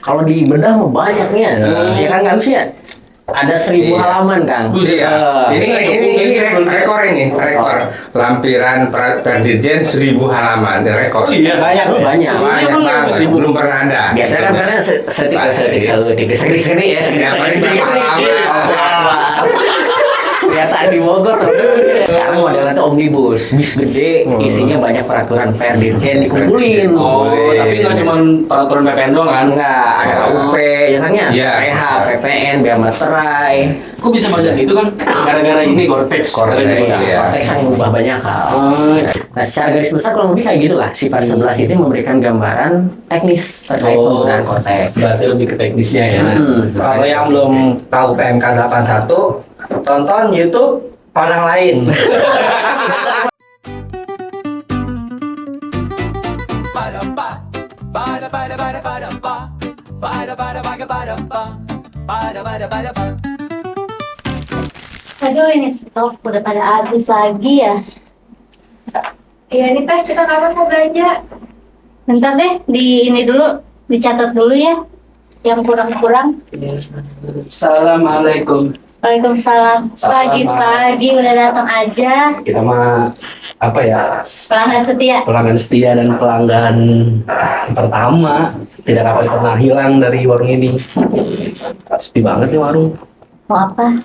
kalau di bedah mah banyaknya. Ya kan Kang sih ya? Ada 1000 halaman Kang. Iya. Ini rekor lampiran Perdirjen 1000 halaman rekor. Oh iya, banyak. Banyak banget. Belum pernah ada. Biasanya kan karena setik ya. Biasa di Bogor. Sekarang modelnya tuh omnibus, bis gede, isinya banyak peraturan Perdirjen dikumpulin. Oh, tapi nggak cuma peraturan PPN doang kan? Enggak, ada KUP, ya kan ya? Iya. PH, PPN, Bea Materai. Kok bisa banyak itu kan? Gara-gara ini Cortex. Iya. Konteks yang mengubah banyak hal. Nah, secara garis besar kurang lebih kayak gitulah. Sifat 11 itu memberikan gambaran teknis terkait penggunaan konteks. Berarti lebih ke teknisnya ya. Kalau yang belum tahu PMK 81, tonton YouTube Panang Lain. Aduh, ini stok udah pada habis lagi ya. Iya nih Teh, kita kapan mau belanja? Bentar deh, di ini dulu, dicatat dulu ya. Yang kurang-kurang. Assalamualaikum. Waalaikumsalam. Pagi-pagi udah datang aja. Kita mah apa ya? Pelanggan setia. Pelanggan setia dan pelanggan pertama. Tidak akan pernah hilang dari warung ini. Sepi banget nih warung. Mau apa?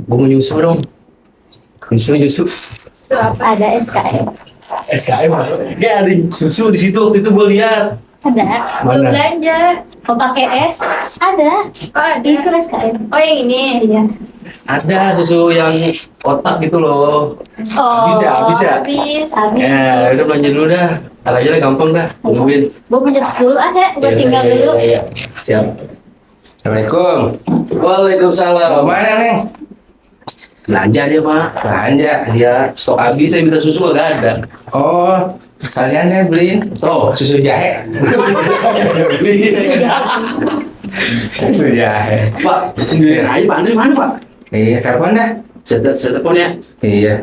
Gue mau nyusu dong. Nyusu. Susu apa? Ada SKM. SKM. Gak ada susu di situ waktu itu gue lihat. Ada. Mana? Belanja. Mau pakai es? Ada. Oh, ada. Itu SKM. Oh, yang ini? Iya. Ada susu yang kotak gitu loh. Oh, Habis ya? Habis. Ya, udah belanja dulu dah. Ntar aja lah, gampang dah. Tungguin. Gue menjat dulu ada. Gue tinggal dulu. Iya. Siap. Assalamualaikum. Waalaikumsalam. Mau mana Neng? Belanja dia Pak. Belanja. Dia stok habis, saya minta susu gak ada. Oh, sekalian deh beliin. Oh, susu jahe. Susu jahe. Pak, sendiri aja Pak Andri mana Pak? Iya, telepon dah. Saya telepon ya. Iya.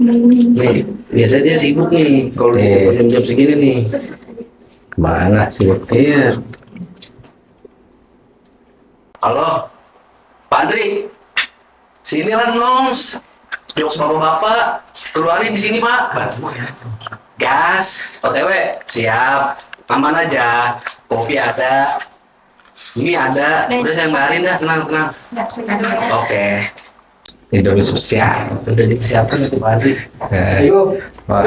Nih, biasanya dia sibuk nih kalau Iya. jam-jam segini nih. Kemana sih? Iya. Halo, Pak Andri. Sini lah nongs. Jokes bapak-bapak. Keluarin di sini Pak. Gas. OTW. Siap. Aman aja. Kopi ada. Ini ada. Udah saya bayarin dah. Tenang. Oke. Indomie spesial. Udah dipersiapkan itu Pak Andri. Ayo. Om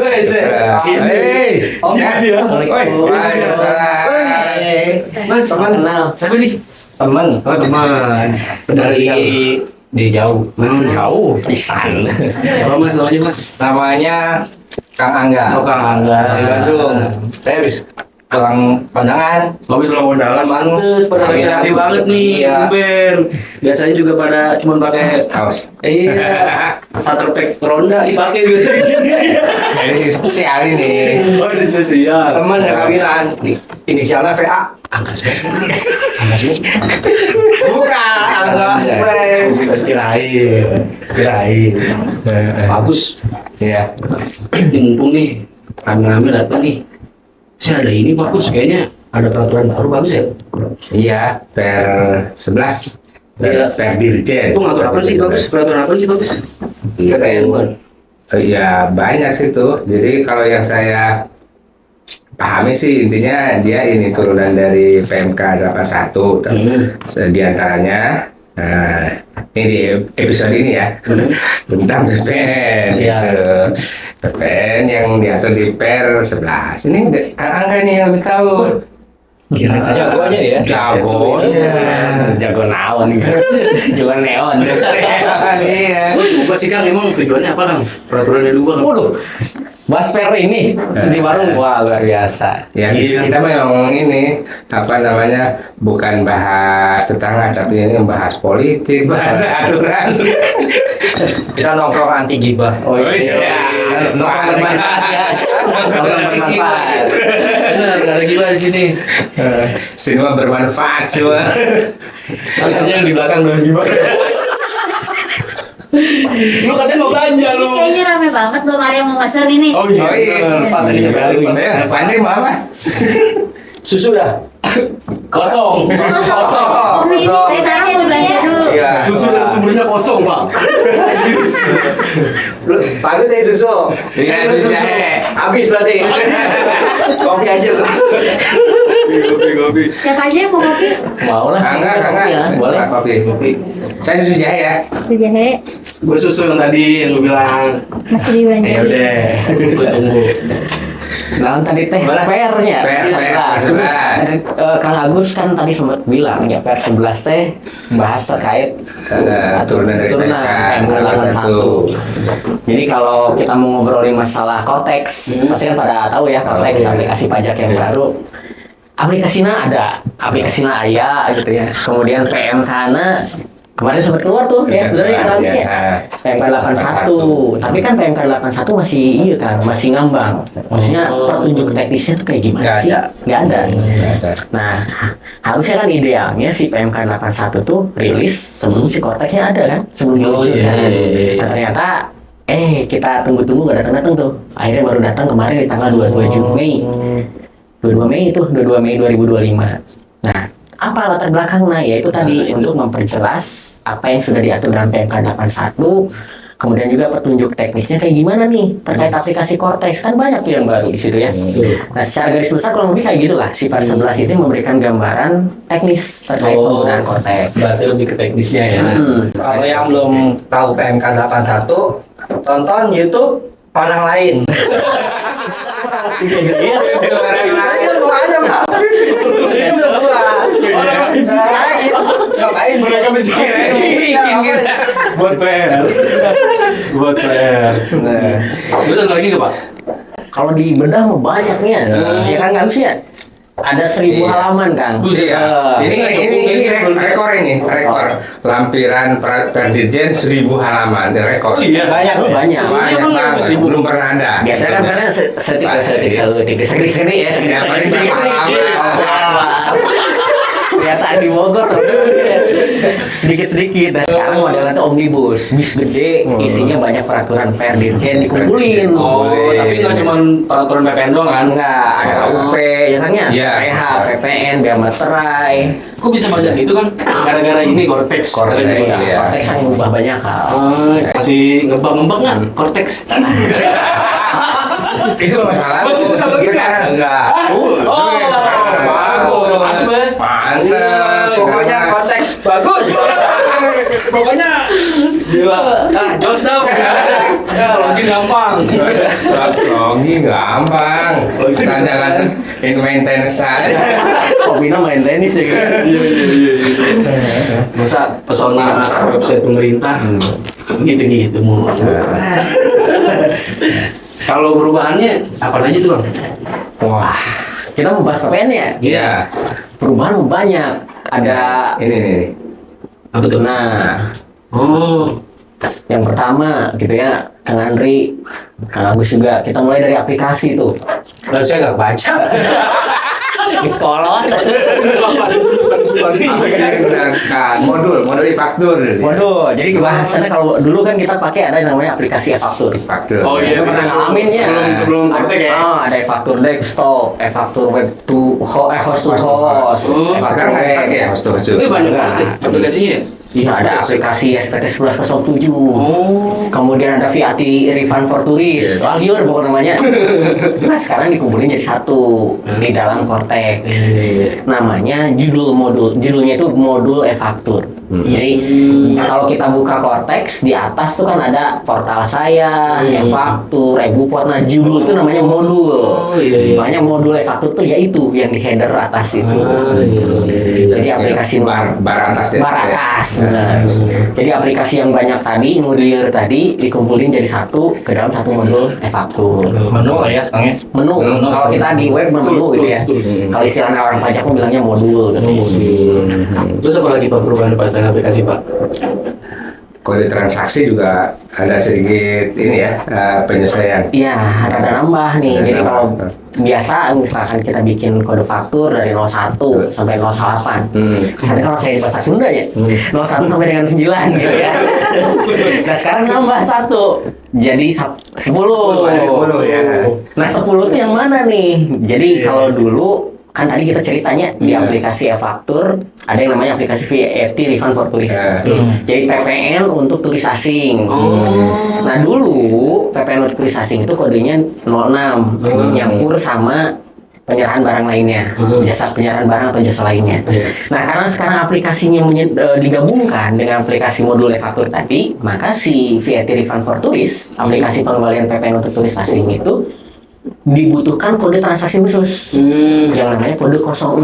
dia. Waalaikumsalam. Mas, kenal. Siapa nih? Temen. Oh, teman. Dari jauh. Jauh. Pisan. Siapa Mas namanya Mas? Namanya Kang Angga. Oh, Kang Angga. Dari Bandung. Saya habis pulang pandangan. Habis pulang kondangan pantes pada Iya. rapi banget nih. Iya. Ber. Biasanya juga pada cuma pakai Kaos. iya. Starter pack ronda dipakai biasanya. Ini spesial ini. Oh, ini spesial. Temen yang kawinan. Inisialnya VA. Bukan, Angga Express. Kirain. Bagus. Iya. Mumpung nih, rame-rame datang nih. Saya ada ini bagus kayaknya. Ada peraturan baru bagus ya? Iya, per 11. Iya. Per dirjen. Itu ngatur apa sih bagus? Peraturan apa sih bagus? Iya, PPN bukan? Ya banyak sih tuh. Jadi kalau yang saya pahami sih intinya dia ini turunan dari PMK 81 di antaranya ini di episode ini ya tentang PPN Iya. gitu. PPN yang diatur di Per 11. Ini Kang Angga nih yang lebih tahu. Kira saja jagonya ya. Jagonya. Jago naon gitu. Jual neon. Iya. Bukan sih Kang, emang tujuannya apa Kang? Peraturannya dua Kang? Waduh. Bahas per ini di warung wah luar biasa. Ya, Iya. kita memang ini apa namanya bukan bahas tetangga tapi ini bahas politik, bahas aturan. Kita nongkrong anti gibah. Oh iya. Nongkrong bermanfaat ya. Nongkrong bermanfaat. Benar, nggak ada gimana di sini. Semua bermanfaat semua. Makanya yang di belakang udah gimana? Lu katanya mau belanja lu. Kayaknya rame banget, belum ada yang mau pesan ini. Oh iya. Oh iya. bener. Pak tadi saya bilang Pak. Pandai mau apa? Susu dah. Kosong. Saya tanya dulu ya dulu. Iya. Susu dan sumbernya kosong, Pak. Serius. Pak Agus dari susu. Iya, Saya susu. iya. Habis berarti. Kopi aja. Kopi. Siapa aja yang mau kopi? Mau lah. Enggak, Ya, boleh. kopi. Saya susu jahe ya. Jahe Gue susu yang tadi yang gue bilang. masih di banyak. Ya udah, gue tunggu. Nah, tadi teh Boleh. PR-nya. PR 11. Kang Agus kan tadi sempat bilang ya PR 11 teh bahas terkait Turunan dari PMK 81. Jadi kalau kita mau ngobrolin masalah Cortex, pasti kan pada tahu ya Cortex aplikasi pajak yang baru. Aplikasinya ada, aplikasinya Aya gitu ya. Kemudian PMK-nya kemarin sempat keluar tuh ya, bener ya harusnya. PMK 81, tapi kan PMK 81 masih iya kan, masih ngambang. Maksudnya petunjuk teknisnya tuh kayak gimana Nggak sih? ada. Nggak ada. Ada. Nah, harusnya kan idealnya si PMK 81 tuh rilis sebelum si Cortex-nya ada kan, sebelum diluncurkan. Nah, ternyata kita tunggu-tunggu gak datang-datang tuh. Akhirnya baru datang kemarin di tanggal 22 Mei. 22 Mei itu 22 Mei 2025. Nah, apa latar belakangnya? Yaitu tadi untuk memperjelas apa yang sudah diatur dalam PMK 81, kemudian juga petunjuk teknisnya kayak gimana nih terkait aplikasi Cortex, kan banyak tuh yang baru di situ ya. Nah, secara garis besar kurang lebih kayak gitulah. Sifat 11 itu memberikan gambaran teknis terkait penggunaan Cortex. Berarti lebih ke teknisnya ya. Kalau yang belum tahu PMK 81, tonton YouTube Panang Lain. Iya. Ini udah buat. Ngapain? Mereka bikin kita buat PR. Buat PR. Nah, terus ada lagi nggak, Pak? Kalau di bedah mah banyaknya, ya kan nggak sih ya? Ada 1000 Iya. halaman kan? Iya. Ini rekor ini, rekor. Lampiran Perdirjen 1000 halaman, ini rekor. Iya. Banyak. Banyak banget, 1000. belum pernah ada. Biasanya kan karena setik ya, biasaan di Bogor sedikit. Nah, sekarang modelnya tuh omnibus, bis gede, isinya banyak peraturan Perdirjen dikumpulin. Oh, tapi nggak cuma peraturan PPN doang kan? Enggak, ada KUP, ya kan ya? Iya. PH, PPN, Bea Materai. Kok bisa banyak gitu kan? Gara-gara ini Cortex. Cortex, Gara-gara iya. Cortex yang ngubah banyak hal. Masih ngebak-ngebak nggak Cortex? Itu masalah. Masih sama kita? Sekarang enggak. Sekarang bagus. Mantep. Pokoknya konteks bagus. Pokoknya gila. Ah, jos dong. Ya, lagi gampang. Logi gampang. Asal jangan in maintenance aja. Kopina main tenis ya gitu. Iya. Masa pesona website pemerintah gitu-gitu mau. Kalau perubahannya apa aja tuh, Bang? Wah, Kita mau bahas PPN ya? iya. Perubahan banyak. Ada Ini nih. Apa tuh? nah, Oh, yang pertama gitu ya, Kang Andri, Kang Agus juga. Kita mulai dari aplikasi tuh. Saya nggak baca. Di sekolah. Gunakan modul e-faktur. Waduh, jadi bahasannya kalau dulu kan kita pakai ada yang namanya aplikasi e-faktur. Faktur. Oh iya, Pernah ngalamin ya? Sebelum Cortex ya? Ada e-faktur desktop, e-faktur web to host to host, Sekarang nggak dipakai ya host to host. ini banyak banget ya aplikasinya ya? Iya, ada aplikasi SPT 1107. Oh, Kemudian ada VAT refund for tourist. Wah, liur pokoknya namanya. Nah, sekarang dikumpulin jadi satu di dalam Cortex. Namanya judulnya itu modul e-faktur. Jadi kalau kita buka Cortex di atas tuh kan ada portal saya, e-faktur, e-bupot. Nah, judul itu namanya modul. Oh, iya. Makanya modul e-faktur tuh yaitu yang di header atas itu. Jadi aplikasi bar atas deh. bar atas. Nah, jadi aplikasi yang banyak tadi, modular tadi dikumpulin jadi satu ke dalam satu modul e-faktur. Menu lah ya, Kang ya. Menu, kalau kita di web menu gitu ya. Kalau istilahnya orang pajak pun bilangnya modul gitu. Terus apa lagi Pak perubahan Pak selain aplikasi Pak? Kode transaksi juga ada sedikit ini ya penyesuaian. Iya, ada nambah nih. Ada Jadi nambah. kalau biasa misalkan kita bikin kode faktur dari 01 sampai 08. Kesannya kalau saya di bahasa Sunda ya, 01 sampai dengan 9 gitu ya. Nah, sekarang nambah 1. Jadi 10. Ada 10 ya. Nah, 10 itu yang mana nih? Jadi kalau dulu kan tadi kita ceritanya di aplikasi e-faktur ada yang namanya aplikasi VAT Refund for Tourist. Jadi PPN untuk turis asing. Nah dulu PPN untuk turis asing itu kodenya 06 nyampur sama penyerahan barang lainnya, jasa penyerahan barang atau jasa lainnya. Nah karena sekarang aplikasinya digabungkan dengan aplikasi modul e-faktur tadi, maka si VAT Refund for Tourist, aplikasi pengembalian PPN untuk turis asing itu dibutuhkan kode transaksi khusus yang namanya kode 06.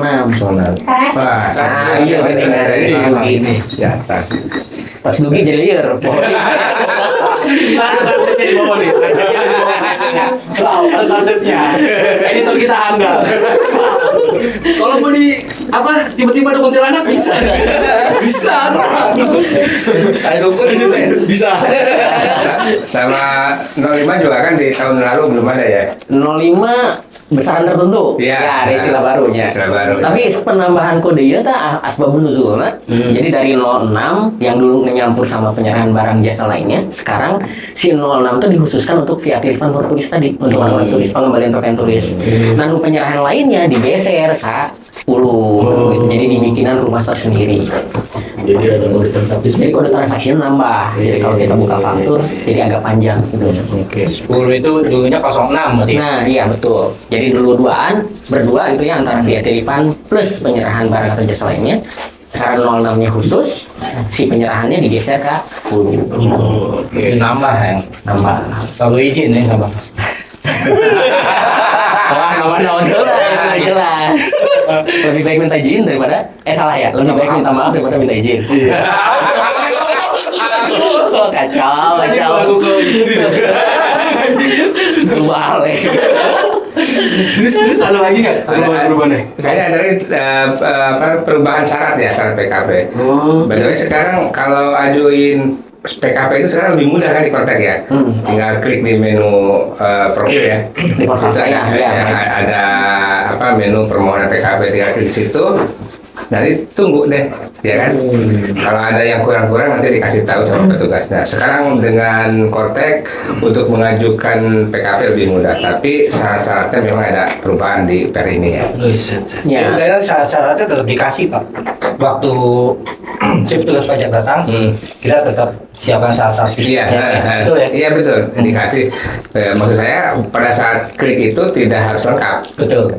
Wah, Iya benar. ini di atas. Pas dugi jadi liar. Konsepnya di bawah nih. Selalu ada konsepnya. Editor kita handal. Kalau mau di apa tiba-tiba ada kuntilanak bisa. Bisa. Kayak dukun juga ya? Bisa. Sama 05 juga kan di tahun lalu belum ada ya? 05 besaran tertentu. Iya. Ya, ada istilah barunya. Istilah baru. Tapi penambahan kode itu asbabun nuzulna. Jadi dari 06 yang dulu nyampur sama penyerahan barang jasa lainnya, sekarang si 06 itu dikhususkan untuk VAT Refund for Tourist tadi, untuk orang turis, pengembalian PPN turis. Nah, untuk penyerahan lainnya digeser ke 10. Gitu. Jadi dibikinan rumah tersendiri. Jadi ada kode transaksi. Jadi kode transaksinya nambah. Jadi kalau kita buka faktur jadi agak panjang gitu. Oke. 10 itu dulunya 06 berarti. Nah, iya betul. Jadi dulu berdua gitu ya antara VAT refund plus penyerahan barang atau jasa lainnya. Sekarang 06-nya khusus, si penyerahannya digeser ke 10. Oke, nambah ya. Nambah. Kalau izin ya nambah. Wah, nama jelas, jelas. Lebih baik minta izin daripada salah ya. Lebih baik minta maaf daripada minta izin. Oh, kacau. Balik. Terus ada lagi nggak perubahannya? Kayaknya ada lagi perubahan syarat ya, syarat PKP. By the way, sekarang kalau ajuin PKP itu sekarang lebih mudah kan di kontak ya. Tinggal klik di menu profil ya. Di Situ profil ada, ya. ada apa menu permohonan PKP, tinggal klik di situ. Nanti tunggu deh, ya kan? Kalau ada yang kurang-kurang nanti dikasih tahu sama petugas. Nah, sekarang dengan Kortek untuk mengajukan PKP lebih mudah, tapi syarat-syaratnya memang ada perubahan di per ini ya. Ya. Kayaknya syarat-syaratnya tetap dikasih Pak. Waktu si petugas pajak datang, kita tetap siapkan syarat-syarat. Iya, Betul ya? iya betul. Dikasih. Maksud saya pada saat klik itu tidak harus lengkap. Betul.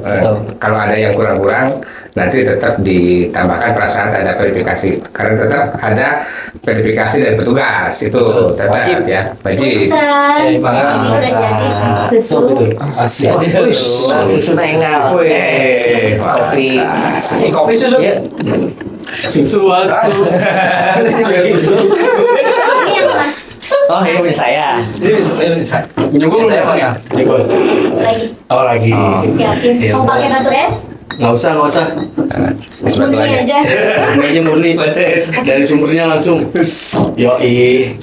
Kalau ada yang kurang-kurang, nanti tetap ditambahkan perasaan ada verifikasi. Karena tetap ada verifikasi dari petugas itu tetap Wajib. ya wajib. Bentar, Ya, Pak. ini udah jadi susu. Asyik. Nah, susu nengal. Wih, Kopi. Ini kopi susu. Ya. Susu. Ini yang mas Oh, ini punya saya. Ini Punya gue belum Saya, ya? Pak, ya? lagi Oh lagi. siapin. Mau pakai Natur S? Nggak usah. Sebatu Murni aja. aja. Ini aja murni. Dari sumbernya langsung. Yoi.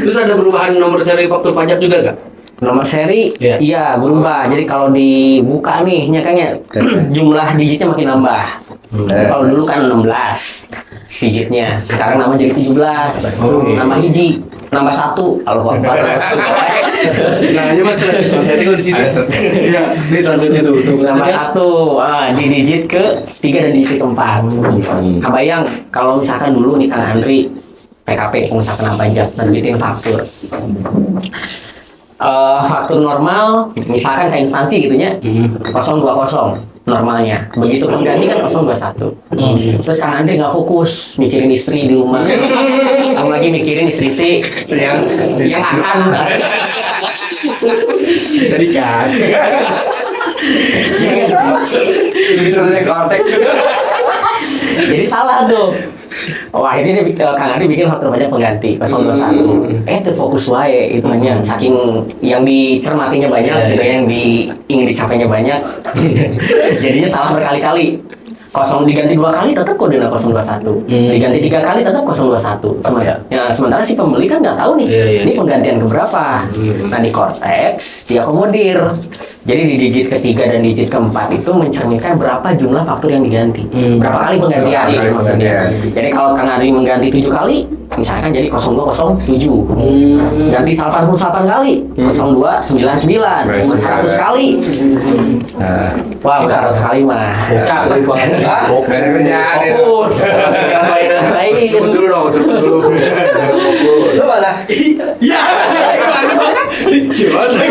Terus ada perubahan nomor seri faktur pajak juga nggak? Nomor seri, Iya. iya berubah. Jadi kalau dibuka nih, kayaknya jumlah digitnya makin nambah. Kalau dulu kan 16 digitnya, sekarang nambah jadi 17. Nambah hiji, nambah 1. Kalau Nah, aja mas, transaksi kalau di sini. Iya, ini transaksinya tuh. nambah 1, di digit ke 3 dan digit ke 4. Kebayang kalau misalkan dulu nih Kang Andri PKP pengusaha kena pajak terbitin faktur. Faktur normal misalkan ke instansi gitunya 020 normalnya, begitu pengganti kan 021. Terus Kang Andri nggak fokus mikirin istri di rumah, kamu lagi mikirin istri yang akan Serikat. Disuruhnya kontak. jadi salah tuh. Wah ini nih Kang Andi bikin faktur pajak pengganti 021. Itu fokus wae itu hanya saking yang dicermatinya banyak gitu ya, yang ingin dicapainya banyak. Jadinya salah berkali-kali. 0 diganti 2 kali tetap kodenya 021. Diganti 3 kali tetap 021. Sementara si pembeli kan nggak tahu nih ini penggantian keberapa. Nah di Kortek diakomodir. Jadi di digit ketiga dan digit keempat itu mencerminkan berapa jumlah faktur yang diganti. Berapa kali penggantian Berapa kali maksudnya. penggantian. Jadi kalau Kang Ari mengganti 7 kali, misalkan jadi 0207. Ganti 88 kali. 0299. 100 kali. Wah, 100 kali mah. Sulit banget. Gak ada kerjaan ya. Fokus. Lain. Sebut dulu dong, sebut dulu. Lu malah Ya, gimana?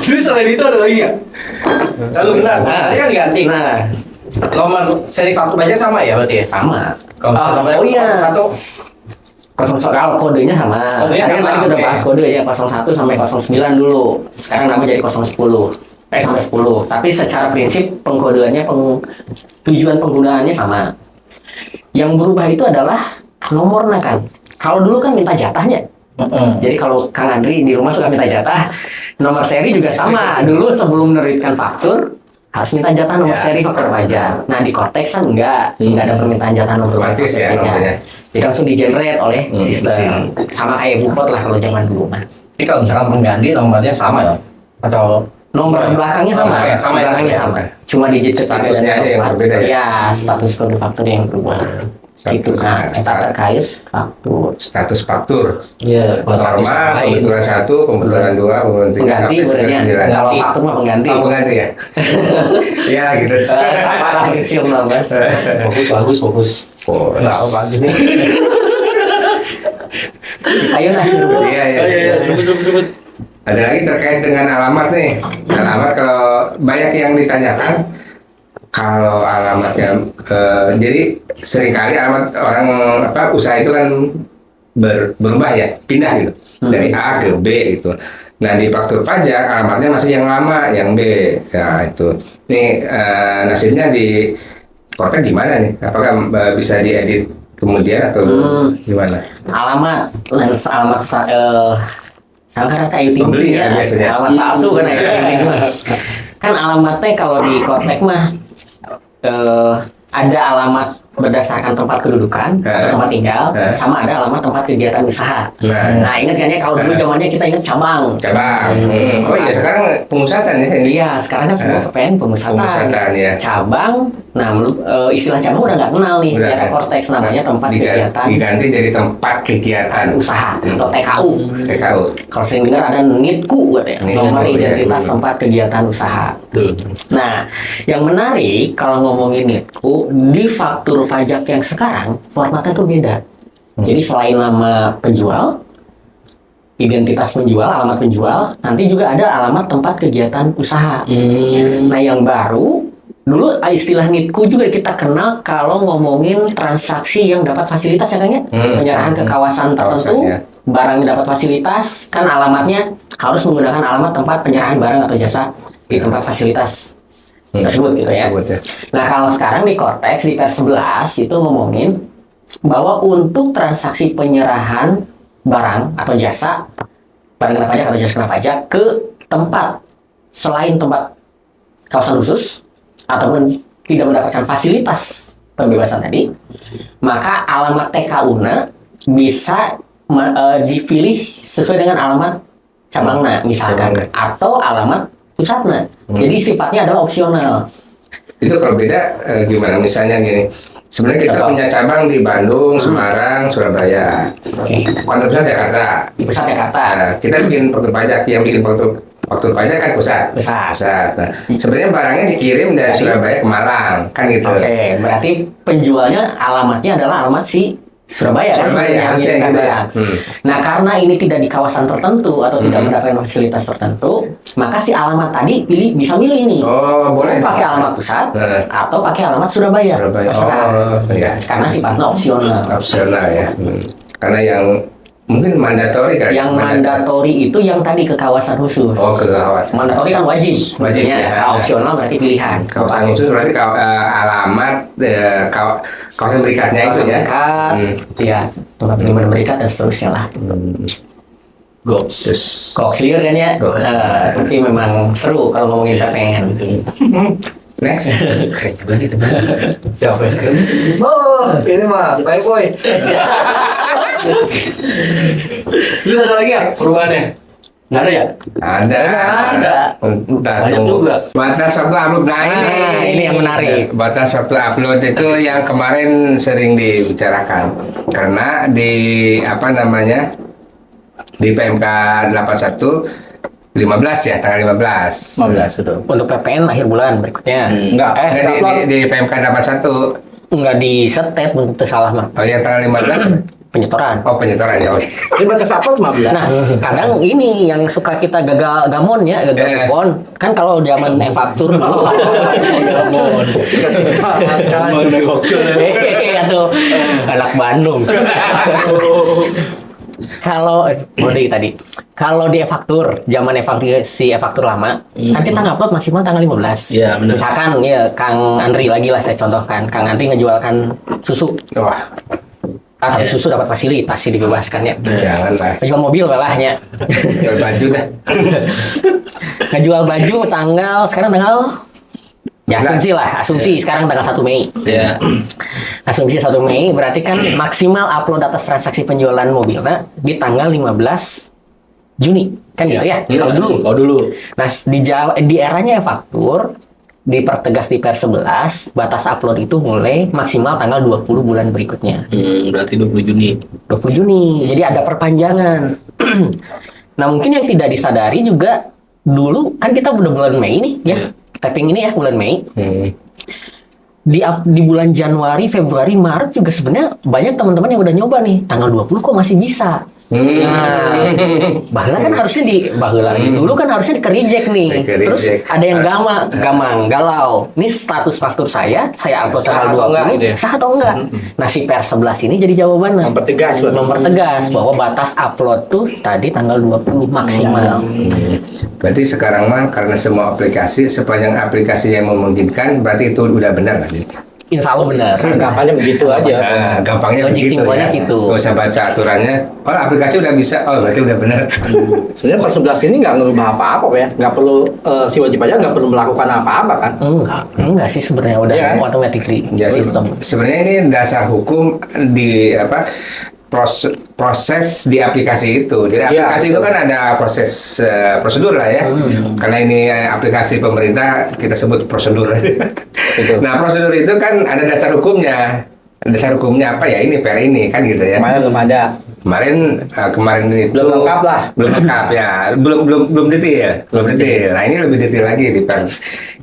Jadi selain itu ada lagi nggak? kalau benar. Tadi kan diganti. Nah, Nomor seri faktur pajak sama ya berarti ya? sama. Kalau Oh iya. satu Kalau kodenya sama. Kodenya Kan sama, tadi kita oke. bahas kode ya 01 sampai 09 dulu. Sekarang nama jadi 010. Sampai 10. Tapi secara prinsip pengkodeannya, tujuan penggunaannya sama. Yang berubah itu adalah nomornya kan. Kalau dulu kan minta jatahnya. Jadi kalau Kang Andri di rumah suka minta jatah, nomor seri juga sama. Dulu sebelum menerbitkan faktur harus minta jatah nomor seri faktur pajak. Nah di Cortex kan enggak ada permintaan jatah nomor seri Otomatis faktur ya pajak. nomornya. Jadi langsung di-generate oleh sistem. Sama kayak Bupot lah kalau zaman dulu mah. Jadi kalau misalkan pengganti nomornya sama ya? Atau Nomor belakangnya sama, Oke, sama ya, belakangnya sama. sama. Cuma digit Statusnya aja yang berbeda ya? Iya, status kode faktur yang berubah. Itu kan, start terkait faktur. Status faktur. iya Normal, pembetulan 1, pembetulan 2, pembetulan 3 Pengganti sampai sebenarnya. 9. Kalau faktur mah pengganti. Oh, pengganti ya? Iya gitu. Apa lah prinsip nama? Fokus. Oh, nggak apa gini. Ayo nah. Iya, iya. Oh iya, sebut. Ada lagi terkait dengan alamat nih. Alamat kalau banyak yang ditanyakan, kalau alamatnya, jadi seringkali alamat orang usaha itu kan berubah ya, pindah gitu dari A ke B gitu. Nah di faktur pajak alamatnya masih yang lama, yang B. Ya itu. Nih nasibnya di Cortex gimana nih? Apakah bisa diedit kemudian atau gimana? Alamat sama kan kayak Pembeli ya biasanya. alamat palsu kan kayak gitu. Kan alamatnya kalau di Cortex mah ada alamat berdasarkan tempat kedudukan atau tempat tinggal, sama ada alamat tempat kegiatan usaha. Nah ingat kan ya kalau dulu zamannya kita ingat cabang. Oh iya sekarang pemusatan ya ini. Iya, sekarang kan semua PPN pemusatan. Pemusatan, ya. Cabang, nah istilah cabang udah nggak kenal nih. Udah, Era Cortex namanya tempat kegiatan diganti jadi tempat kegiatan usaha atau TKU. TKU. Kalau sering dengar ada NITKU katanya, nomor NITKU, identitas ya. tempat kegiatan usaha. Nah, yang menarik kalau ngomongin NITKU di faktur pajak yang sekarang formatnya tuh beda. Jadi selain nama penjual, identitas penjual, alamat penjual, nanti juga ada alamat tempat kegiatan usaha. Nah, yang baru dulu istilah NITKU juga kita kenal kalau ngomongin transaksi yang dapat fasilitas ya Kang ya. Penyerahan ke kawasan tertentu, ya. barang yang dapat fasilitas, kan alamatnya harus menggunakan alamat tempat penyerahan barang atau jasa di tempat fasilitas tersebut gitu ya. Tersebut, ya. Nah kalau sekarang di Cortex di vers 11 itu ngomongin bahwa untuk transaksi penyerahan barang atau jasa, barang kena pajak atau jasa kena pajak ke tempat selain tempat kawasan khusus ataupun tidak mendapatkan fasilitas pembebasan tadi, maka alamat TKU-nya bisa dipilih sesuai dengan alamat cabangnya misalkan atau alamat pusatnya. Jadi sifatnya adalah opsional. Itu kalau beda gimana? Misalnya gini, sebenarnya kita punya cabang di Bandung, Semarang, Surabaya, kantor pusat Jakarta. Di pusat Jakarta. Nah, kita bikin faktur pajak, yang bikin faktur pajak kan pusat. Pusat. Nah, sebenarnya barangnya dikirim dari Surabaya ke Malang, kan gitu. Oke, berarti penjualnya alamatnya adalah alamat si Surabaya kan Surabaya, harusnya sebenarnya gitu ya. kan. Nah, karena ini tidak di kawasan tertentu atau tidak mendapatkan fasilitas tertentu, maka si alamat tadi bisa milih nih. Oh, boleh. Mau pakai alamat pusat atau pakai alamat Surabaya. Surabaya. Terserah. Oh, iya. Karena sifatnya opsional. Opsional ya. Karena yang mungkin mandatori kan. Yang mandatori itu yang tadi ke kawasan khusus. Oh, ke kawasan. Mandatori kan wajib. Wajib, Artinya, ya. opsional berarti pilihan. Kawasan khusus berarti alamat kawasan berikatnya itu ya. Berikat, ya, tempat penerimaan berikat dan seterusnya lah. Terus Kok clear kan ya? Go. Tapi memang seru kalau ngomongin PPN. next. Keren juga gitu. Siapa yang oh ini mah baik boy. Terus ada lagi nggak perubahannya? Nggak ada ya? Ada. Bentar, Banyak tunggu. juga. Batas waktu upload. Nah, ini yang menarik. Batas waktu upload itu yang kemarin sering dibicarakan. Karena di apa namanya? Di PMK 81 15 ya, tanggal 15. 15 betul. Untuk PPN akhir bulan berikutnya. Enggak. Di PMK 81. Enggak disetet untuk salah mah. Oh, yang tanggal 15. Penyetoran. Oh, penyetoran ya. Ini batas upload 15. Nah, kadang ini yang suka kita gagal gamon ya, gagal telepon. Kan kalau zaman e-faktur gamon. Tuh anak Bandung. Kalau Bodi tadi, kalau di e-faktur, zaman e-faktur lama, kan kita ngupload maksimal tanggal 15. Iya, benar. Misalkan ya Kang Andri lagi lah saya contohkan, Kang Andri ngejualkan susu. Wah, Tapi susu dapat fasilitas sih dibebaskan ya. janganlah. Jual mobil belahnya. Jual baju dah. Ngejual baju sekarang tanggal ya asumsi sekarang tanggal 1 Mei. Ya. Asumsi 1 Mei berarti kan maksimal upload atas transaksi penjualan mobilnya di tanggal 15 Juni. Kan gitu ya? Kalau dulu. Kalau dulu. Nah, di eranya e-faktur dipertegas di Per 11, batas upload itu mulai maksimal tanggal 20 bulan berikutnya. Berarti 20 Juni. 20 Juni. Jadi ada perpanjangan. Nah, mungkin yang tidak disadari juga dulu kan kita udah bulan Mei nih ya. Tapping ini ya bulan Mei. Di bulan Januari, Februari, Maret juga sebenarnya banyak teman-teman yang udah nyoba nih. Tanggal 20 kok masih bisa. Nah, bahula kan harusnya dulu kan harusnya di-reject nih. Di-reject. Terus ada yang gamang, galau. Ini status faktur saya upload Sah tanggal atau enggak 20, gitu ya? sah atau enggak? Nah, si Per 11 ini jadi jawabannya. Mempertegas bahwa batas upload tuh tadi tanggal 20 maksimal. Berarti sekarang mah karena semua aplikasi, sepanjang aplikasi yang memungkinkan, berarti itu udah benar lagi. Insya Allah benar. Gampangnya begitu aja. Gampangnya Logik begitu simpelnya ya. gitu. Nggak usah baca aturannya. Oh, aplikasi udah bisa. Oh, berarti udah benar. Sebenarnya per 11 ini nggak ngerubah apa-apa ya. Nggak perlu si wajib pajak nggak perlu melakukan apa-apa kan. Enggak sih sebenarnya udah Iya. automatically Ya, sistem. sebenarnya ini dasar hukum di apa proses di aplikasi itu. Di aplikasi itu kan ada proses prosedur lah ya. Karena ini aplikasi pemerintah kita sebut prosedur. Nah, prosedur itu kan ada dasar hukumnya. Dasar hukumnya apa ya? Ini per ini kan gitu ya. Kemarin belum ada. Kemarin itu Belum lengkap lah. Belum lengkap ya. Belum detail. Nah, ini lebih detail lagi di per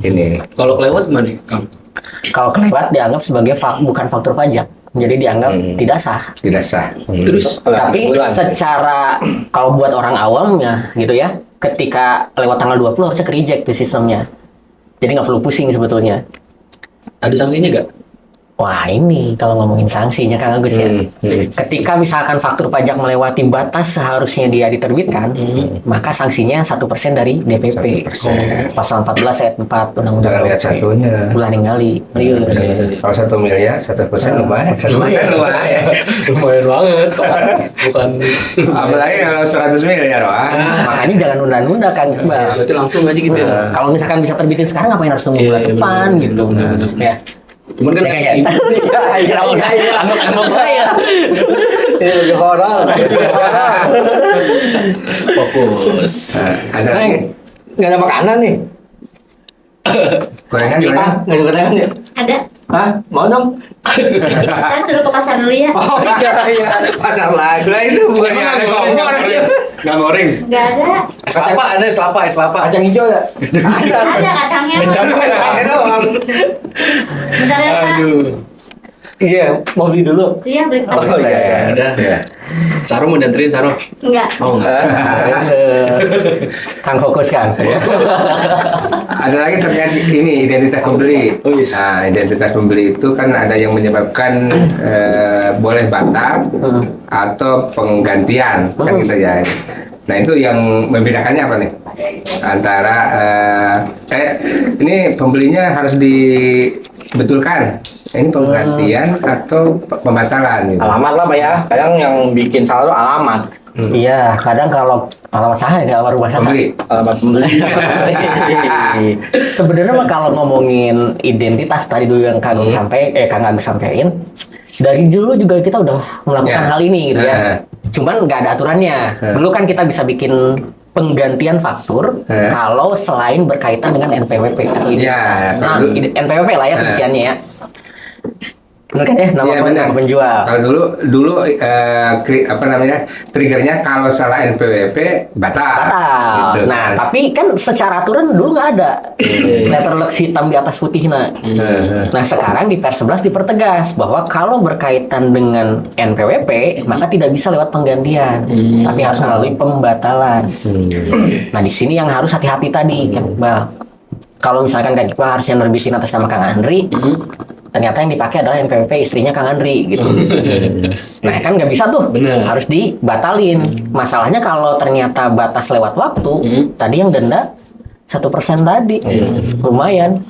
ini. Kalau kelewat gimana, Kang? Kalau kelewat dianggap sebagai bukan faktur pajak. Jadi dianggap tidak sah. Tidak sah. Terus Tapi secara kalau buat orang awam ya gitu ya, ketika lewat tanggal 20 harusnya ke-reject tuh sistemnya. Jadi nggak perlu pusing sebetulnya. ada sanksinya nggak? Wah ini kalau ngomongin sanksinya Kang Agus ya. Ketika misalkan faktur pajak melewati batas seharusnya dia diterbitkan, maka sanksinya 1% dari DPP. 1%. Pasal 14 ayat 4 Undang-Undang Jangan lihat DPP. satunya. Ulah ningali. Iya. Kalau 1 miliar, 1% lumayan. 1% lumayan. Lumayan banget, Pak. Bukan. Apalagi kalau 100 miliar, wah. Makanya jangan nunda-nunda Kang Iqbal. Berarti langsung aja gitu ya. Kalau misalkan bisa terbitin sekarang ngapain harus tunggu Iya, bulan iya, depan benar, gitu. benar, benar. Ya. Cuman kan Ya, Anggap ya. Ini lebih horor. fokus. Ada lagi? Nggak ada makanan nih. Gorengan, Ah, gorengan. nggak ada gorengan ya? Ada. Hah? Mau dong? Kita suruh ke pasar dulu ya. Oh iya. Pasar lagi. Lah itu bukannya ada ngomong. Nggak goreng. Nggak ada. Es kelapa ada es kelapa, es kelapa. Kacang hijau ya? Ada kacangnya. Es kelapa, es kelapa doang. Bentar ya Pak. Aduh. Iya, mau beli dulu. Iya beli Oh, Pak. iya. Ada. Ya. Saro mau dianterin Saro. Enggak. Oh enggak. Kang fokus Kang. Ada lagi terkait ini identitas pembeli. Oh, yes. Nah, identitas pembeli itu kan ada yang menyebabkan boleh batal atau penggantian kan gitu ya. Nah itu yang membedakannya apa nih antara ini pembelinya harus dibetulkan. Ini penggantian atau pembatalan gitu. Alamat lah Pak ya. Kadang yang bikin salah tuh alamat. Iya, kadang kalau alamat saha ya alamat rumah saha. Pembeli. Alamat pembeli. Sebenarnya mah kalau ngomongin identitas tadi dulu yang Kang Agus Kang Agus sampein, dari dulu juga kita udah melakukan Ya. hal ini gitu ya. Ya. Cuman nggak ada aturannya. Dulu kan kita bisa bikin penggantian faktur kalau selain berkaitan dengan NPWP atau Iya, nah, kalau- NPWP lah ya kunciannya ya. Benar kan ya, nama Iya, benar. penjual. Kalau dulu triggernya kalau salah NPWP batal. Batal. Gitu Nah, kan. tapi kan secara aturan dulu nggak ada letterlux hitam di atas putih. Nah, sekarang di Pers 11 dipertegas bahwa kalau berkaitan dengan NPWP maka tidak bisa lewat penggantian, tapi harus melalui pembatalan. Nah, di sini yang harus hati-hati tadi, Kang Iqbal. Kalau misalkan Kang Iqbal harusnya nerbitin atas nama Kang Andri, ternyata yang dipakai adalah NPWP istrinya Kang Andri gitu. Nah, kan nggak bisa tuh, Bener. harus dibatalin. Masalahnya kalau ternyata batas lewat waktu, tadi yang denda 1% tadi, lumayan.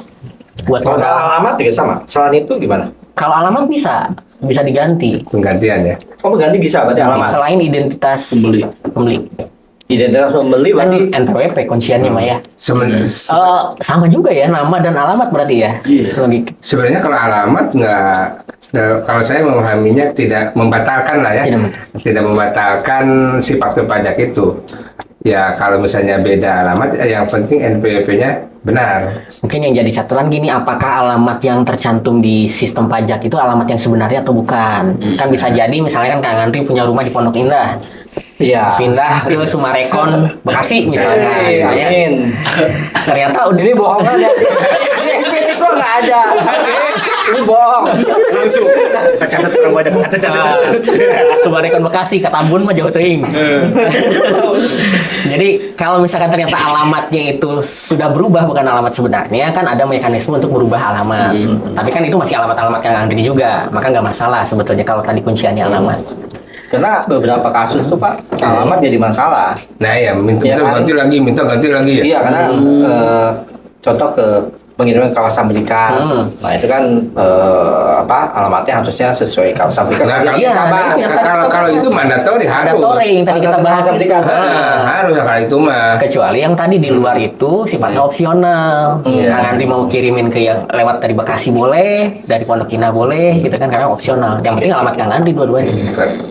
Buat Kalau modal. salah alamat juga sama. Selain itu gimana? Kalau alamat bisa diganti. Penggantian ya. Oh, mengganti bisa berarti alamat. Selain identitas Pembeli. Identitas pembeli Kan berarti NPWP kunciannya Mah ya. Sama juga ya, nama dan alamat berarti ya. Iya. Logik. Sebenarnya kalau alamat nggak, kalau saya memahaminya tidak membatalkan lah ya, tidak membatalkan si faktur pajak itu. Ya kalau misalnya beda alamat, yang penting NPWP-nya benar. Mungkin yang jadi catatan gini, apakah alamat yang tercantum di sistem pajak itu alamat yang sebenarnya atau bukan? Kan bisa jadi misalnya kan Kang Andri punya rumah di Pondok Indah, iya. pindah ke Sumarekon, Bekasi misalnya. Hey, gitu ya. amin. Ternyata udah Ini bohongan ya. Ini SPT kok nggak ada. Ini bohong. Langsung. Catat orang banyak. Sumarekon Bekasi, ke Tambun mah jauh teuing. Jadi kalau misalkan ternyata alamatnya itu sudah berubah bukan alamat sebenarnya, kan ada mekanisme untuk merubah alamat. Tapi kan itu masih alamat-alamat Kang Andri juga, maka nggak masalah sebetulnya kalau tadi kunciannya alamat. Karena beberapa kasus tuh Pak, alamat jadi masalah. Nah ya minta Iya kan? minta ganti lagi ya. Iya, karena contoh ke pengiriman kawasan berikan. Nah, itu kan alamatnya harusnya sesuai kawasan berikan. Nah, kalau, Iya, nah, itu yang tadi kalau itu mandatori harus. Mandatory yang tadi kita bahas itu. Harus ya kalau itu mah. Kecuali yang tadi di luar itu sifatnya opsional. Kang Andri mau kirimin ke yang lewat dari Bekasi boleh, dari Pondok Indah boleh, gitu kan karena opsional. Yang penting alamat Kang Andri dua-duanya.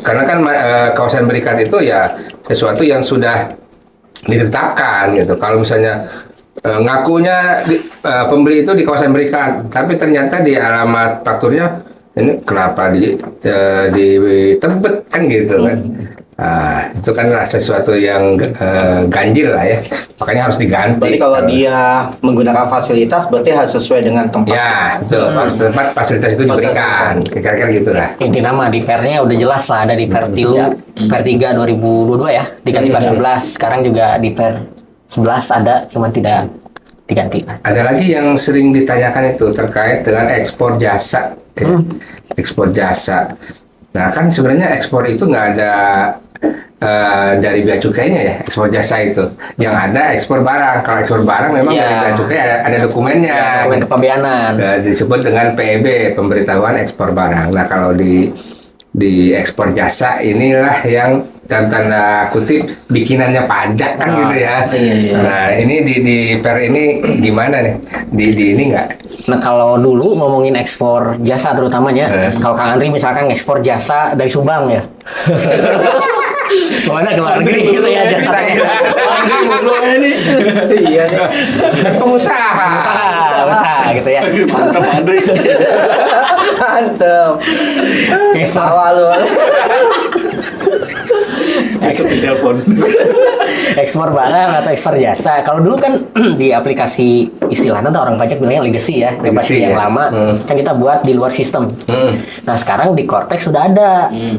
Karena kan kawasan berikat itu ya sesuatu yang sudah ditetapkan gitu. Kalau misalnya ngakunya pembeli itu di kawasan berikat, tapi ternyata di alamat fakturnya ini kenapa di Tebet kan gitu kan. Nah, itu kan sesuatu yang ganjil lah ya, makanya harus diganti. Berarti kalau dia menggunakan fasilitas berarti harus sesuai dengan tempat. Ya, betul. Tempat fasilitas itu diberikan. Kira-kira gitulah. Inti nama di pernya udah jelas lah, ada di per tilu, per 3 2022 ya, diganti per 11. Sekarang juga di per 11 ada, cuman tidak diganti. Ada lagi yang sering ditanyakan itu terkait dengan ekspor jasa. Ya. Ekspor jasa. Nah kan sebenarnya ekspor itu nggak ada dari bea cukainya ya, ekspor jasa itu. Yang ada ekspor barang. Kalau ekspor barang memang Ya. dari bea cukai ada dokumennya. Dokumen kepabeanan. Disebut dengan PEB, pemberitahuan ekspor barang. Nah kalau di ekspor jasa inilah yang dalam tanda kutip bikinannya pajak kan gitu ya. Iya. Nah ini di per ini gimana nih? Di ini nggak? Nah kalau dulu ngomongin ekspor jasa terutamanya, kalau Kang Andri misalkan ekspor jasa dari Subang ya. Kemana ke luar negeri gitu ya jasa. Iya nih. Pengusaha. Usaha gitu ya. Mantap Andri. Mantap. Ekspor Lu. Telepon. ekspor barang atau ekspor jasa. Kalau dulu kan di aplikasi istilahnya tuh orang pajak bilangnya legacy ya, Legacy, yang ya. lama kan kita buat di luar sistem. Nah sekarang di Cortex sudah ada,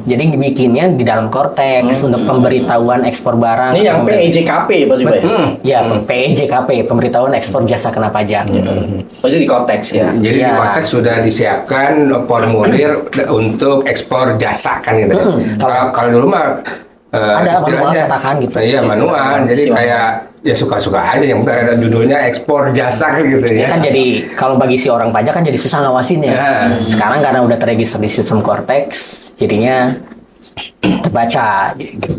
jadi bikinnya di dalam Cortex untuk pemberitahuan ekspor barang. Ini yang PEJKP berarti Pak. Ya, PEJKP, pemberitahuan ekspor jasa kena pajak. Berarti di konteks ya. Jadi di Iya. konteks sudah disiapkan formulir untuk ekspor jasa kan gitu. Kalau dulu mah Ada manual istilahnya cetakan gitu. Iya manual. Jadi kayak ya suka-suka aja yang penting ada judulnya ekspor jasa gitu Ya ya. kan jadi kalau bagi si orang pajak kan jadi susah ngawasinnya. Ya. Sekarang karena udah terregister di sistem Cortex, jadinya terbaca gitu.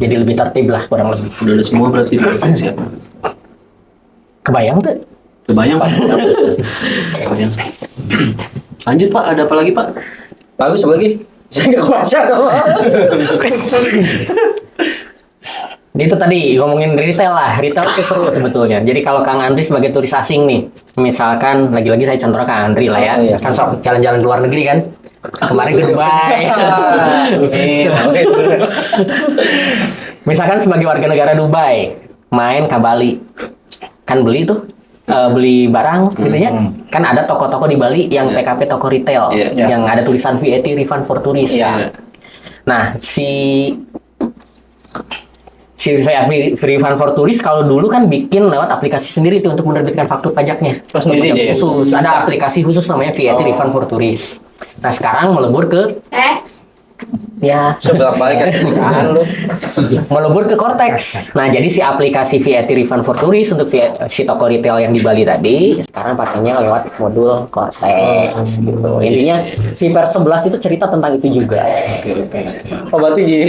Jadi lebih tertib lah kurang lebih. Udah ada semua berarti Pak. Siap. Kebayang tuh? Kebayang Pak. Kebayang. Lanjut Pak, ada apa lagi Pak? Bagus apa lagi? Saya nggak baca kalau. Itu tadi ngomongin retail lah, retail itu seru sebetulnya. Jadi kalau Kang Andri sebagai turis asing nih, misalkan lagi-lagi saya contoh Kang Andri lah ya, kan sok jalan-jalan ke luar negeri kan, kemarin ke Dubai. Misalkan sebagai warga negara Dubai, main ke Bali, kan beli tuh, beli barang gitu ya, kan ada toko-toko di Bali yang PKP toko retail, yang ada tulisan VAT refund for tourist. Nah, si Free Fund for Tourist kalau dulu kan bikin lewat aplikasi sendiri tuh untuk menerbitkan faktur pajaknya. Sendiri dia. Khusus. Ada aplikasi khusus namanya VAT Refund for Tourist. Nah sekarang melebur ke ya Sebelah balik kan lu. melebur ke Cortex. Nah jadi si aplikasi VAT Refund for Tourist untuk si toko retail yang di Bali tadi sekarang pakainya lewat modul Cortex gitu. Intinya si Per 11 itu cerita tentang itu juga. Oh berarti di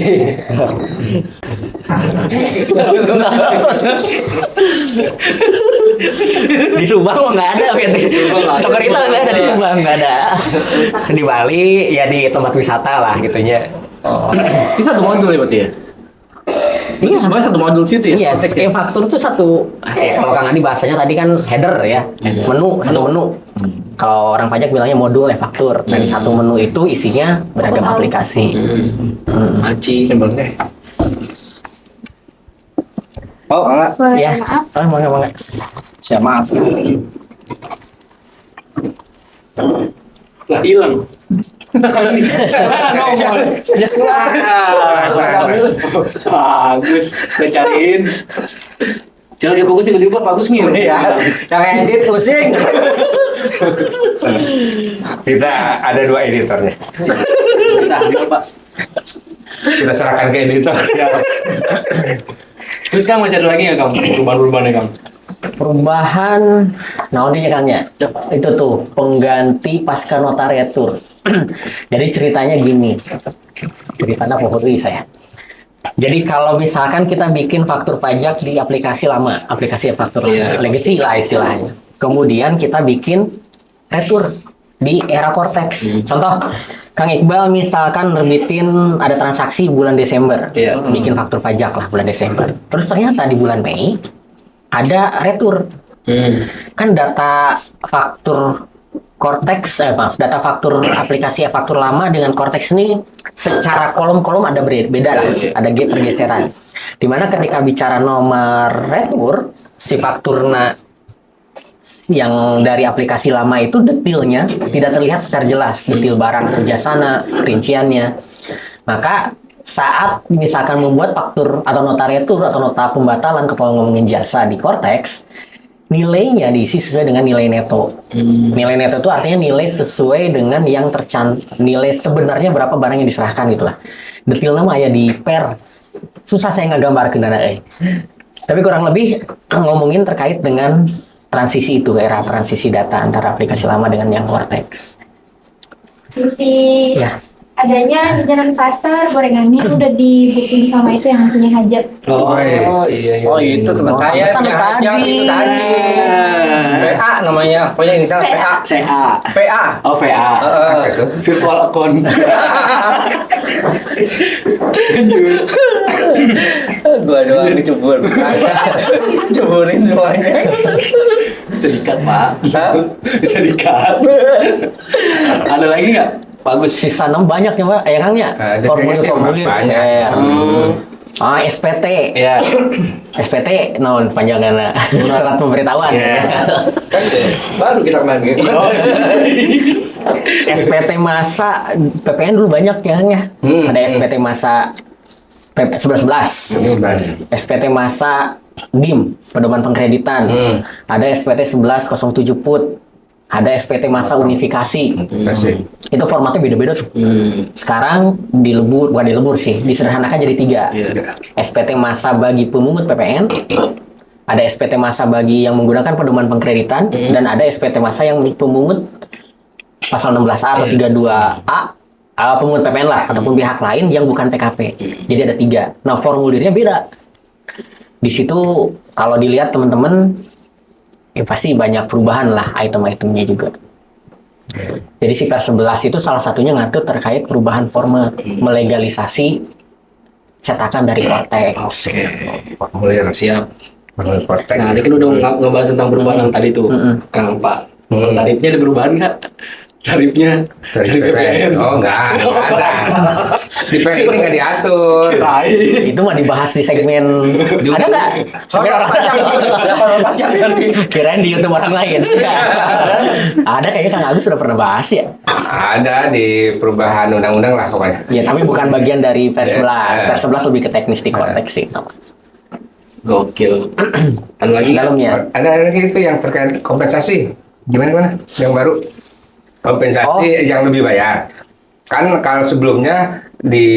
Di Subang mah nggak ada PT. Toko retail nggak ada di Subang, nggak ada. Di Bali ya di tempat wisata lah gitunya. Ini satu modul ya berarti ya? Ini sebenarnya satu modul situ ya? Iya, e-faktur itu satu. Kalau Kang Andi bahasanya tadi kan header ya, menu satu menu. Kalau orang pajak bilangnya modul e-faktur. Dan satu menu itu isinya beragam aplikasi. Aci, bener. Oh, enggak. Ya, Maaf. mangga. Siap maaf. Nggak hilang. Bagus, saya cariin. Jangan lagi fokus tiba-tiba bagus nih. Ya, yang edit pusing. Kita ada 2 editornya. Nah, Pak. Kita serahkan ke editor. Terus Kang masih ada lagi nggak Kang? Perubahan-perubahan ya Kang? Perubahan, nah ini Kang ya, itu tuh pengganti pasca notariatur. Jadi ceritanya gini, ceritanya pohori saya. Jadi kalau misalkan kita bikin faktur pajak di aplikasi lama, aplikasi faktur legacy lah istilahnya. Kemudian kita bikin retur di era Cortex. Contoh, Kang Iqbal misalkan nerbitin ada transaksi bulan Desember, bikin faktur pajak lah bulan Desember. Terus ternyata di bulan Mei ada retur. Kan data faktur Cortex, data faktur aplikasi faktur lama dengan Cortex ini secara kolom-kolom ada beda lah, ada pergeseran. Dimana ketika bicara nomor retur, si fakturna yang dari aplikasi lama itu detailnya tidak terlihat secara jelas, detail barang kerjasana, rinciannya. Maka saat misalkan membuat faktur atau notariatur atau nota pembatalan kalau ngomongin jasa di Cortex, nilainya diisi sesuai dengan nilai neto. Nilai neto itu artinya nilai sesuai dengan yang nilai sebenarnya berapa barang yang diserahkan gitulah. Detailnya mah ya di per. Susah saya nggak gambar kendala Tapi kurang lebih ngomongin terkait dengan transisi itu, era transisi data antara aplikasi lama dengan yang Cortex. Isi Ya. adanya di jalan pasar gorengannya udah dibuking sama itu yang punya hajat. Oh iya. Oh itu teman saya Pesan yang tadi. ajak itu tadi. VA namanya, pokoknya ini kan VA. CA. VA. Oh, VA. Apa itu? Virtual account. Gua doang kecebur. Ceburin semuanya. Bisa dikat, Pak. Hah? Bisa dikat. Ada lagi nggak? Bagus. Sisa 6 banyak ya Pak, ya Kang ya? Ada kayaknya sih Formulir banyak. share. SPT. Ya. SPT, non panjangan surat pemberitahuan. Kan baru kita kemarin gitu. SPT masa PPN dulu banyak ya Kang ya. Ada SPT masa PP 1111. SPT masa DIM, pedoman pengkreditan. Ada SPT 1107 PUT. Ada SPT masa unifikasi. Kasih. Itu formatnya beda-beda tuh. Sekarang bukan dilebur sih, disederhanakan jadi 3. SPT masa bagi pemungut PPN, ada SPT masa bagi yang menggunakan pedoman pengkreditan, dan ada SPT masa yang pemungut pasal 16A atau 32A, pemungut PPN lah, ataupun pihak lain yang bukan PKP. Jadi ada 3. Nah, formulirnya beda. Di situ kalau dilihat teman-teman, ya pasti banyak perubahan lah item-itemnya juga. Jadi si Per 11 itu salah satunya ngatur terkait perubahan format, melegalisasi cetakan dari Cortex. Formulir Siap. formulir Cortex. Nah, ini kan udah ngebahas tentang perubahan yang tadi tuh, Kang Pak. Tarifnya ada perubahan nggak? Tarifnya Dari PPN. Oh enggak ada. Di PPN ini nggak diatur. Itu mah dibahas di segmen ada nggak? Segmen orang pajak. Kirain di YouTube orang lain. Nggak. Ada kayaknya Kang Agus sudah pernah bahas ya. Ada di perubahan undang-undang lah pokoknya. Ya tapi bukan bagian dari vers 11. Vers 11 lebih ke teknis di Cortex sih. Gokil. Ada lagi? Dalamnya. Ada lagi itu yang terkait kompensasi. Gimana? Yang baru? Kompensasi yang lebih bayar. Kan kalau sebelumnya di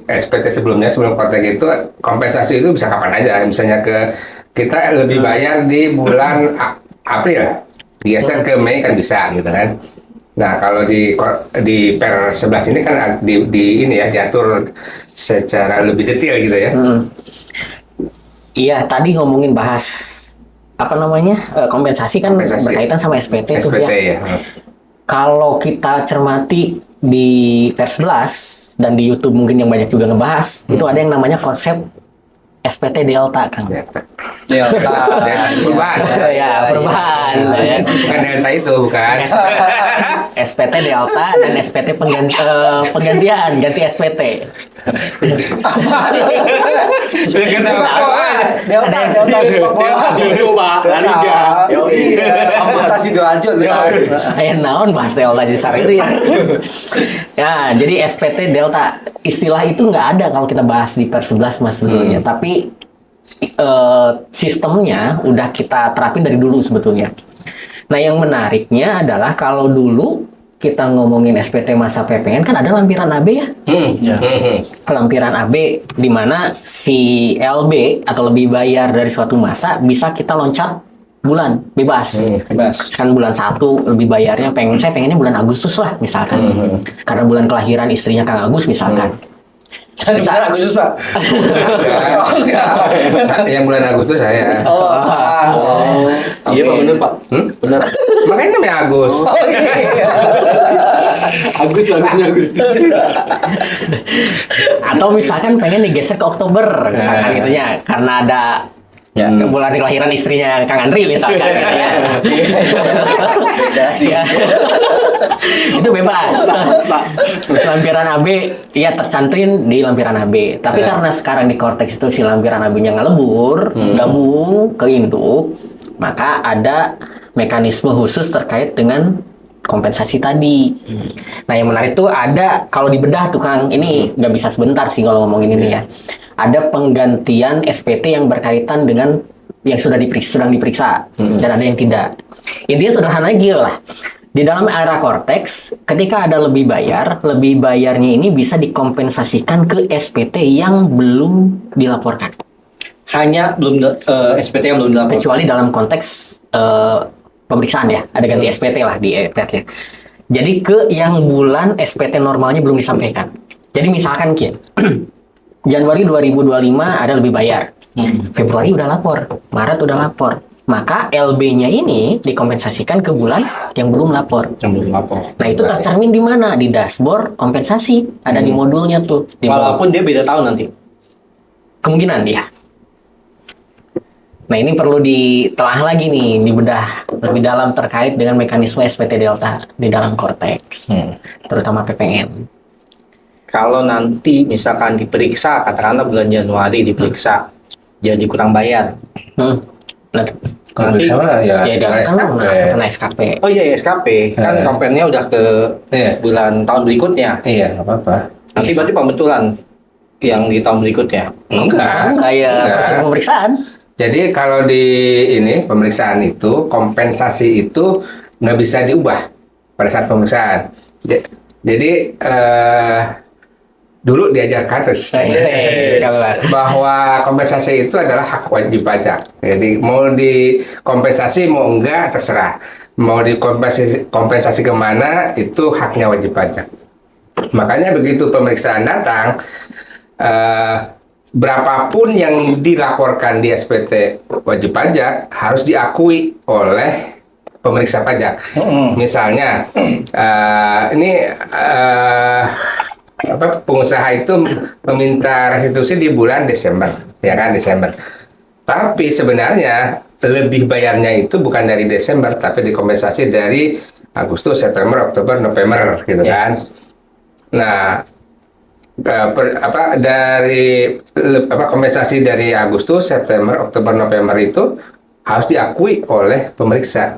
SPT sebelumnya sebelum Cortex itu kompensasi itu bisa kapan aja. Misalnya kita lebih bayar di bulan April, digeser ke Mei kan bisa gitu kan. Nah kalau di Per 11 ini kan di ini ya diatur secara lebih detail gitu ya. Iya tadi ngomongin bahas apa namanya kompensasi kan Kompensasi. berkaitan sama SPT tuh SPT ya. ya. Kalau kita cermati di vers 11 dan di YouTube mungkin yang banyak juga ngebahas, itu ada yang namanya konsep SPT Delta, Kang. Delta. Perubahan. Ya, perubahan. Ya. Bukan Delta itu, bukan. SPT Delta dan SPT penggantian, ganti SPT. Delta Itu Pak, La Liga. amputasi Doajo. Kayak naon bahas Delta jadi sariri. Ya, jadi SPT Delta istilah itu nggak ada kalau kita bahas di per 11 mas sebetulnya. Tapi sistemnya udah kita terapin dari dulu sebetulnya. Nah, yang menariknya adalah kalau dulu kita ngomongin SPT masa PPN kan ada lampiran AB ya. Lampiran AB di mana si LB atau lebih bayar dari suatu masa bisa kita loncat bulan bebas. Kan bulan 1 lebih bayarnya saya pengennya bulan Agustus lah misalkan. Karena bulan kelahiran istrinya Kang Agus misalkan. Kan bulan Agustus, Pak. Yang bulan Agustus saya. Iya Pak, bener Pak. Bener. Makanya namanya Agus. Agus. Atau misalkan pengen digeser ke Oktober misalkan gitu ya karena ada bulan kelahiran istrinya Kang Andri misalkan gitu ya. Ya. Itu bebas. Lampiran AB ya tercantumin di lampiran AB. Tapi karena sekarang di Cortex itu si lampiran AB-nya ngelebur, gabung ke induk, maka ada mekanisme khusus terkait dengan kompensasi tadi. Nah yang menarik tuh ada kalau dibedah tuh Kang, ini nggak bisa sebentar sih kalau ngomongin ini ya. Ada penggantian SPT yang berkaitan dengan yang sedang diperiksa dan ada yang tidak. Intinya sederhana aja lah. Di dalam era Cortex, ketika ada lebih bayarnya ini bisa dikompensasikan ke SPT yang belum dilaporkan. Hanya SPT yang belum dilaporkan. Kecuali dalam konteks pemeriksaan ya, ada ganti SPT lah di EPT ya. Jadi ke yang bulan SPT normalnya belum disampaikan. Jadi misalkan Januari 2025 ada lebih bayar. Februari udah lapor, Maret udah lapor. Maka LB-nya ini dikompensasikan ke bulan yang belum lapor. Nah, itu tercermin di mana? Di dashboard kompensasi. Ada di modulnya tuh. Walaupun dia beda tahun nanti. Kemungkinan dia. Nah, ini perlu ditelah lagi nih, dibedah lebih dalam terkait dengan mekanisme SPT Delta di dalam Cortex. Terutama PPN. Kalau nanti misalkan diperiksa, katakanlah bulan Januari diperiksa, jadi kurang bayar. Nah, Kalau nanti sama ya kan kena SKP. Oh iya SKP kan kompennya udah ke bulan tahun berikutnya. Iya, nggak apa-apa. Nanti berarti pembetulan yang di tahun berikutnya. Enggak. Kayak proses pemeriksaan. Jadi kalau di ini pemeriksaan itu kompensasi itu nggak bisa diubah pada saat pemeriksaan. Jadi dulu diajarkan terus bahwa kompensasi itu adalah hak wajib pajak. Jadi mau dikompensasi mau enggak terserah. Mau dikompensasi kemana itu haknya wajib pajak. Makanya begitu pemeriksaan datang, berapapun yang dilaporkan di SPT wajib pajak harus diakui oleh pemeriksa pajak. Misalnya ini pengusaha itu meminta restitusi di bulan Desember, ya kan Desember. Tapi sebenarnya lebih bayarnya itu bukan dari Desember, tapi dikompensasi dari Agustus, September, Oktober, November, gitu kan. Nah, kompensasi dari Agustus, September, Oktober, November itu harus diakui oleh pemeriksa.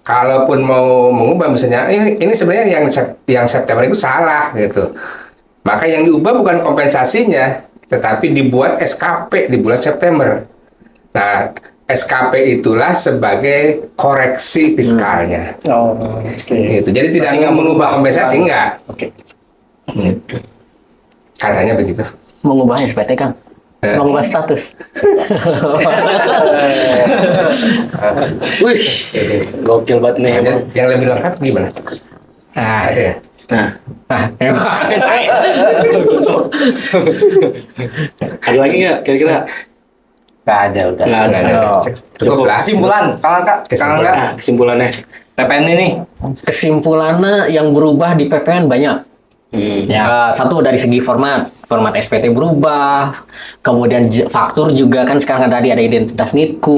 Kalaupun mau mengubah misalnya ini sebenarnya yang September itu salah gitu. Maka yang diubah bukan kompensasinya, tetapi dibuat SKP di bulan September. Nah, SKP itulah sebagai koreksi fiskalnya. Oh, oke. Gitu. Jadi tidak mengubah kompensasi enggak. Oke. Gitu. Katanya begitu. Mengubah SPT, Kang. Mengubah status. Wih, gokil banget nih emang. Yang lebih lengkap gimana? Nah, Ada ya? Ada lagi nggak kira-kira? Nggak ada udah. Nggak ada. Cukup lah. Kesimpulan, Kak. Kesimpulan. Nah, kesimpulannya. PPN ini. kesimpulannya yang berubah di PPN banyak. Ya, satu dari segi format SPT berubah, kemudian faktur juga kan sekarang tadi ada identitas NITKU,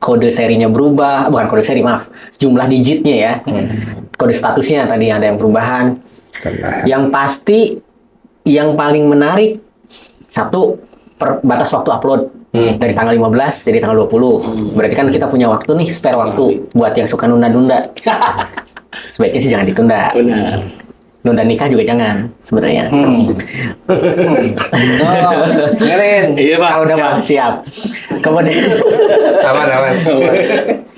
kode serinya berubah, bukan kode seri maaf, jumlah digitnya ya, kode statusnya tadi ada yang perubahan. Yang pasti yang paling menarik satu batas waktu upload dari tanggal 15 jadi tanggal 20. Berarti kan kita punya waktu nih, spare waktu buat yang suka nunda-nunda. Sebaiknya sih jangan ditunda. Benar. Nunda nikah juga jangan sebenarnya. Dengerin. Iya Pak. Udah Pak, siap. Kemudian Aman.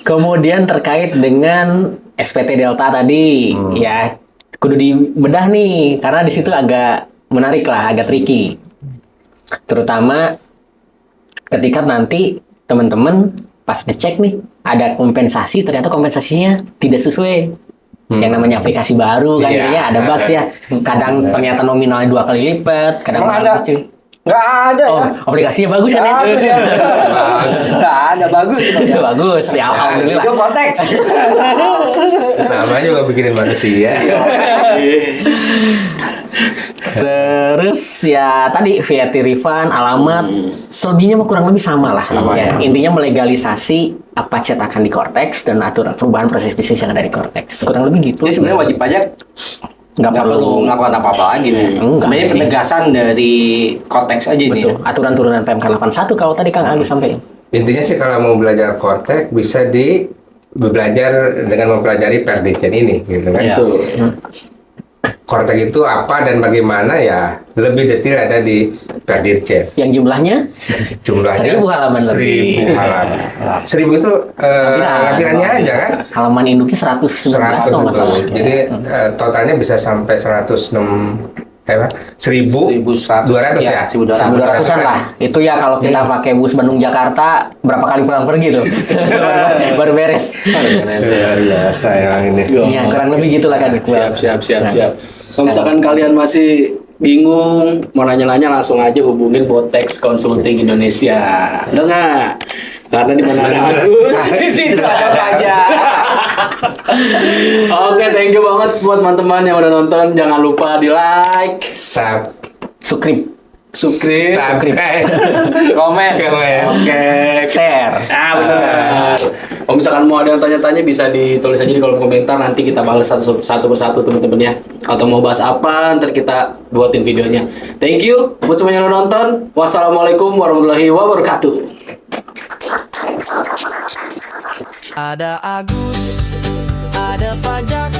kemudian terkait dengan SPT Delta tadi, ya kudu dibedah nih karena di situ agak menarik lah, agak tricky. Terutama ketika nanti teman-teman pas ngecek nih ada kompensasi, ternyata kompensasinya tidak sesuai. Yang namanya aplikasi baru kan, Iya. ya ada bugs ya. Kadang ternyata nominalnya 2 kali lipat, kadang Emang malah ada? kecil. Nggak ada Oh, ya. aplikasinya bagus kan ya? Bagus ya. Nggak ada, bagus. Bagus, ya alhamdulillah. Itu konteks. Namanya juga bikin manusia. Terus ya tadi VAT refund, alamat, selebihnya mah kurang lebih sama lah. Ya, intinya melegalisasi apa cetakan di Cortex dan aturan perubahan proses bisnis yang ada di Cortex. Kurang lebih gitu. Jadi sebenarnya wajib pajak Nggak nggak perlu melakukan apa-apa lagi nih. Enggak Sebenarnya sih. penegasan dari konteks aja nih. Betul. Aturan turunan PMK 81 kalau tadi Kang Agus sampaikan. Intinya sih kalau mau belajar Cortex bisa belajar dengan mempelajari Perdirjen ini, gitu kan? Ya. Cortex itu apa dan bagaimana ya lebih detail ada di Perdirjen. Yang jumlahnya Jumlahnya 1000 halaman lebih. 1000 halaman. 1000 itu lampirannya aja kan? Halaman induknya 119 100 kalau nggak itu. salah. Jadi totalnya bisa sampai 1200 ya? 1200-an lah. Itu ya kalau kita pakai bus Bandung Jakarta berapa kali pulang pergi tuh. baru beres. Biasa yang ini. Ya, kurang lebih gitulah kan. Siap. Kalau misalkan kalian masih bingung, mau nanya-nanya langsung aja hubungin Botex Consulting Indonesia. Udah nggak? Karena di mana ada Agus, di situ ada pajak. Oke, thank you banget buat teman-teman yang udah nonton. Jangan lupa di like, Subscribe, Komen. oke, share. benar. Kalau misalkan mau ada yang tanya-tanya bisa ditulis aja di kolom komentar, nanti kita balas satu persatu teman-teman ya. Atau mau bahas apa, ntar kita buatin videonya. Thank you buat semuanya yang udah nonton. Wassalamualaikum warahmatullahi wabarakatuh. Ada Agus, ada pajak,